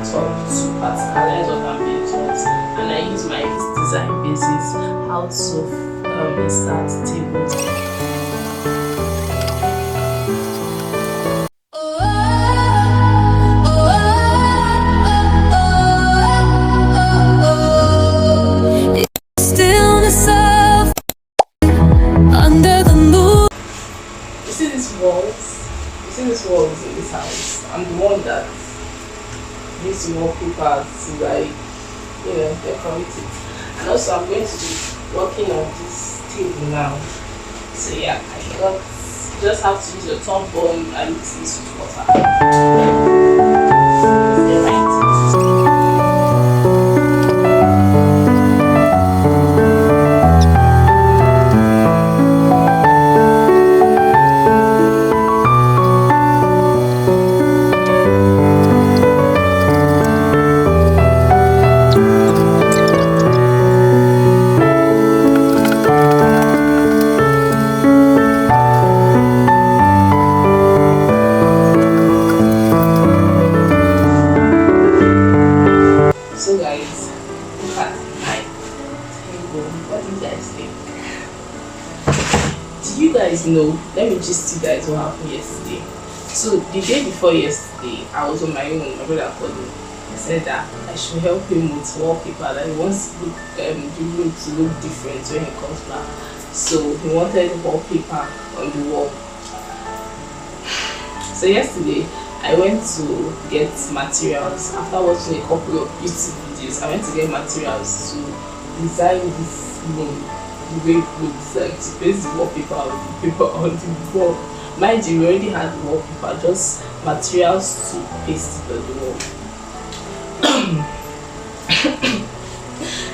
at all to practicalize what I'm being taught, and I use my design basis how to insert tables. These walls in this house. I'm the one that uses wallpaper to decorate it. And also I'm going to be working on this table now. So yeah, I forgot, just have to use your thumb bone and mix this with water. So guys, look at my table. What do you guys think? Do you guys know? Let me just you guys what happened yesterday. So the day before yesterday, I was on my own. My brother called me. I said that I should help him with wallpaper. That he wants the room to look different when he comes back. So he wanted wallpaper on the wall. So yesterday, I went to get materials. After watching a couple of YouTube videos, I went to get materials to design this room the way it looks like, to paste the wallpaper on the paper on the wall. Mind you, we already had the wallpaper, just materials to paste it on the wall.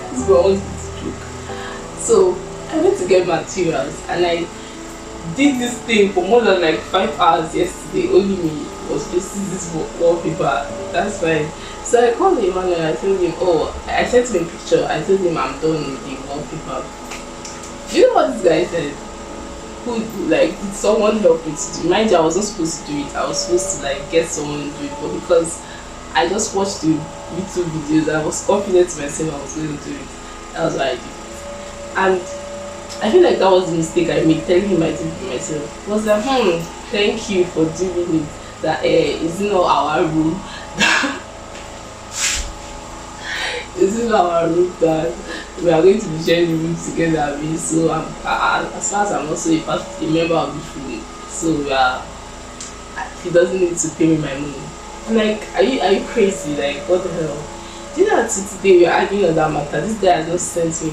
This is what I wanted to joke. So I went to get materials and I did this thing for more than like 5 hours yesterday. Only me was pasting this wallpaper. That's fine. So I called him and I told him, I sent him a picture. I told him I'm done with the wallpaper. Do you know what this guy said? Did someone help me to do? Mind you, I wasn't supposed to do it. I was supposed to get someone to do it, but because I just watched the YouTube videos, I was confident in myself I was going to do it. That was what I did. And I feel like that was the mistake I made, telling him I did it myself. I was like, thank you for doing it. That is not our room. It's not our room that we are going to be sharing the room together. So as far as I'm also a member of the family, so he doesn't need to pay me my money. I'm like, are you crazy? Like, what the hell? Do you know that today we are arguing on that matter? This guy has just sent me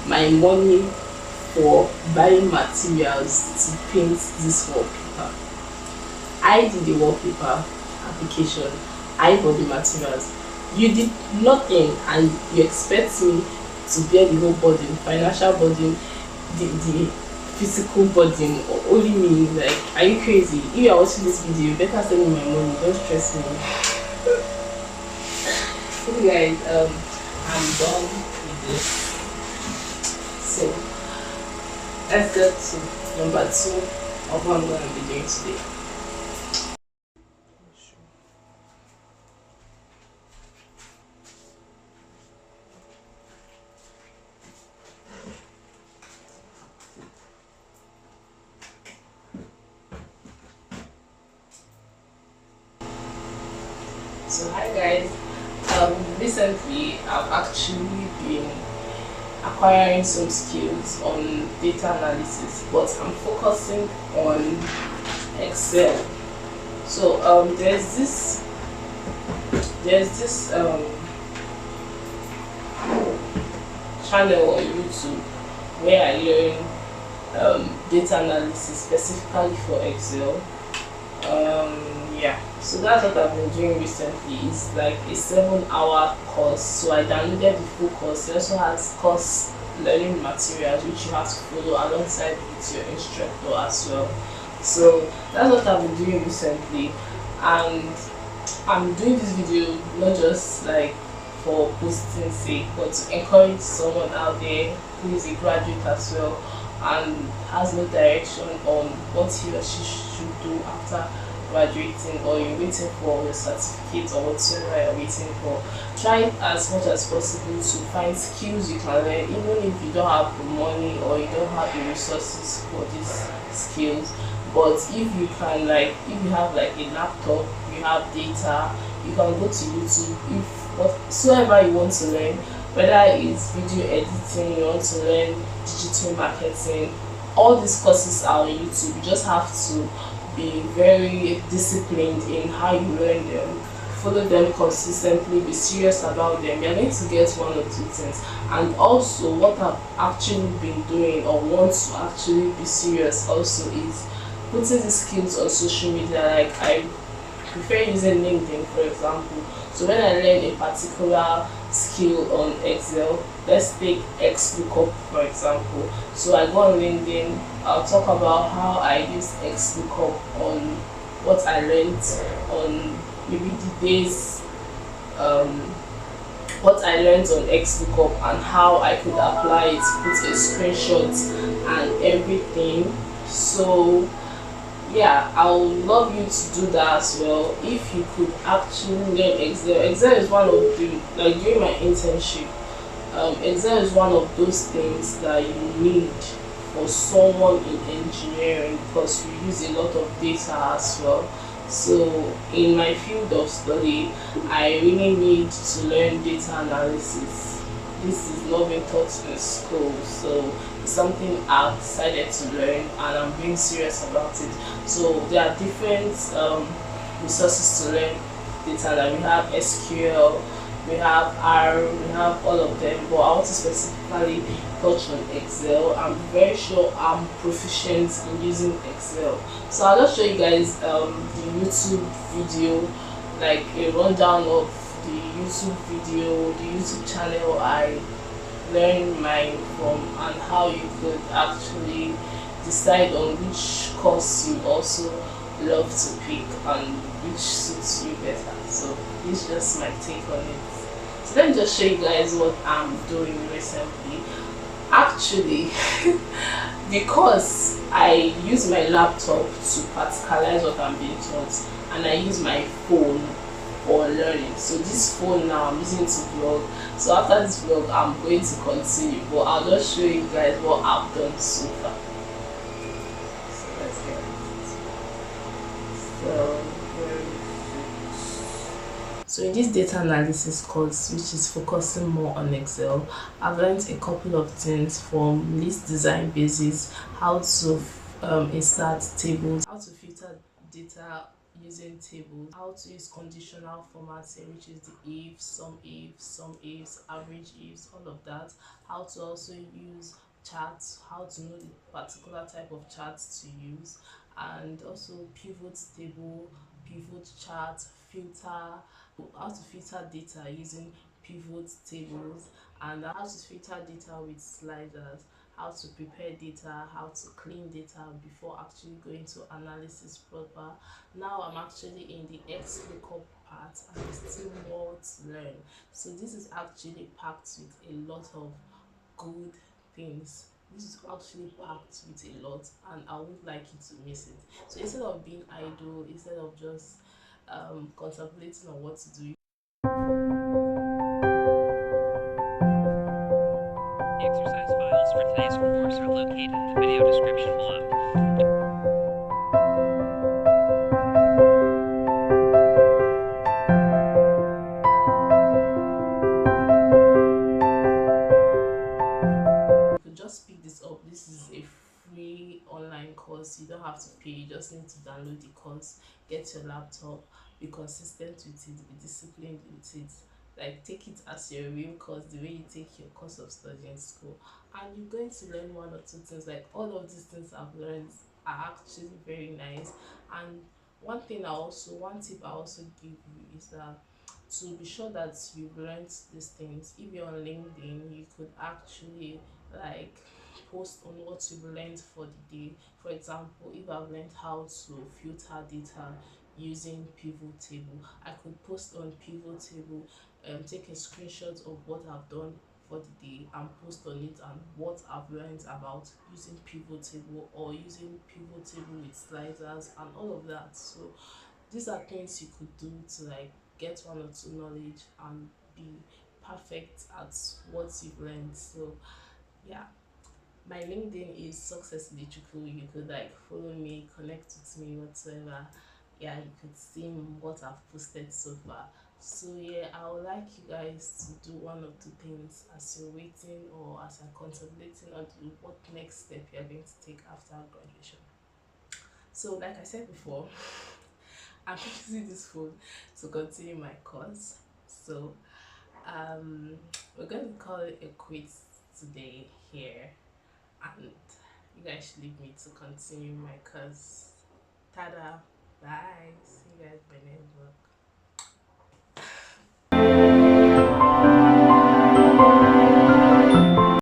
my money for buying materials to paint this wallpaper. I did the wallpaper application. I bought the materials. You did nothing and you expect me to bear the whole burden, financial burden, the physical burden, or only me. Like, are you crazy? If you are watching this video, you better send me my money, don't stress me. Okay guys, I'm done with this. So let's get to number 2 of what I'm going to be doing today. So hi guys, recently I've actually been acquiring some skills on data analysis, but I'm focusing on Excel. So there's this channel on YouTube where I learn data analysis specifically for Excel. So that's what I've been doing recently. It's like a 7-hour course. So I downloaded the full course. It also has course learning materials which you have to follow alongside with your instructor as well. So that's what I've been doing recently, and I'm doing this video not just like for posting sake, but to encourage someone out there who is a graduate as well and has no direction on what he or she should do after graduating or you're waiting for your certificate or whatever you're waiting for, try as much as possible to find skills you can learn, even if you don't have the money or you don't have the resources for these skills. But if you can, like, if you have like a laptop, you have data, you can go to YouTube. If whatsoever you want to learn, whether it's video editing, you want to learn digital marketing, all these courses are on YouTube. You just have to be very disciplined in how you learn them. Follow them consistently, be serious about them. You're going to get one or two things. And also, what I've actually been doing or want to actually be serious also is putting these skills on social media. Like, I prefer using LinkedIn, for example. So when I learn a particular skill on Excel, let's take XLOOKUP for example. So I go on LinkedIn, I'll talk about how I use XLOOKUP on what I learned on maybe the days, um, what I learned on XLOOKUP and how I could apply it, put a screenshot and everything. So yeah, I would love you to do that as well. If you could actually learn Excel, Excel is one of the, like during my internship, Excel is one of those things that you need for someone in engineering because we use a lot of data as well. So in my field of study, I really need to learn data analysis. This is not being taught in school, so it's something I've decided to learn and I'm being serious about it. So there are different resources to learn data. Like we have SQL, we have R, we have all of them. But I want to specifically touch on Excel. I'm very sure I'm proficient in using Excel. So I'll just show you guys the YouTube video, like a rundown of the YouTube video, the YouTube channel I learned mine from, and how you could actually decide on which course you also love to pick and which suits you better. So this is just my take on it. So let me just show you guys what I'm doing recently. Actually, because I use my laptop to practicalize what I'm being taught, and I use my phone for learning. So this phone now I'm using to vlog. So after this vlog, I'm going to continue, but I'll just show you guys what I've done so far. So let's get it. So in this data analysis course, which is focusing more on Excel, I've learned a couple of things from list design basis, how to insert tables, how to filter data using tables, how to use conditional formatting, which is the if, some ifs, average ifs, all of that, how to also use charts, how to know the particular type of charts to use, and also pivot table, pivot chart, filter, how to filter data using pivot tables, and how to filter data with sliders, how to prepare data, how to clean data before actually going to analysis proper. Now I'm actually in the XLOOKUP part and there's still more to learn. So this is actually packed with a lot of good things. This is actually packed with a lot and I would like you to miss it. So instead of being idle, instead of just contemplating on what to do, the exercise files for today's course are located in the video description below. You could just pick this up. This is a free online course. You don't have to pay, you just need to download the course, get your laptop, be consistent with it, be disciplined with it. Like, take it as your real course, the way you take your course of study in school, and you're going to learn one or two things. Like, all of these things I've learned are actually very nice. And one tip I also give you is that to be sure that you've learned these things, if you're on LinkedIn, you could actually like post on what you've learned for the day. For example, if I've learned how to filter data using pivot table, I could post on pivot table, take a screenshot of what I've done for the day and post on it and what I've learned about using pivot table or using pivot table with sliders and all of that. So these are things you could do to like get one or two knowledge and be perfect at what you've learned. So yeah, my LinkedIn is Success Electrical. You could like follow me, connect with me, whatsoever. Yeah, you could see what I've posted so far. So yeah, I would like you guys to do one or two things as you're waiting or as you're contemplating on what next step you're going to take after graduation. So like I said before, I'm using this phone to continue my course. So we're going to call it a quits today here, and you guys should leave me to continue my course. Tada! Bye. See you guys by next vlog.